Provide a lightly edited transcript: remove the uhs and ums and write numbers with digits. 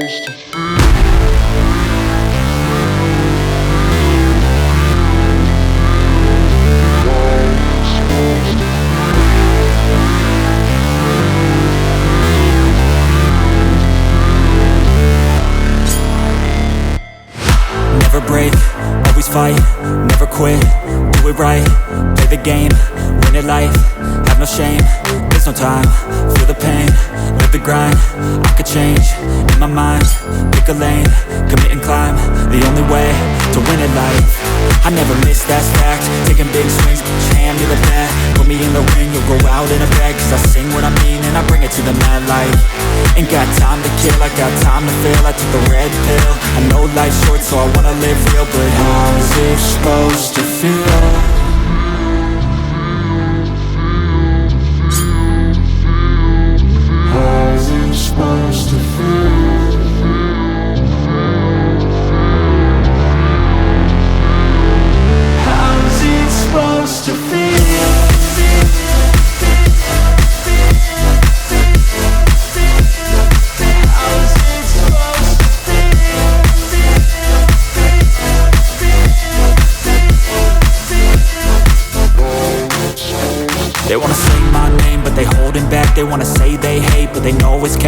Never break, always fight, never quit, do it right, play the game, win it life, have no shame, there's no time, feel the pain, live the grind, I could change, in my mind, pick a lane, commit and climb, the only way to win it life, I never miss, that's fact, taking big swings, put your hand to the bat, put me in the ring, you'll go out in a bag, cause I sing what I mean and I bring it to the mad light, ain't got time to kill, I got time to feel, I took the red pill, I know life's short so I wanna live real, but how's it supposed to feel? How's it supposed to feel? How's it supposed to feel? They wanna say my name, but they holding back. They wanna say they hate, but they know it's cap.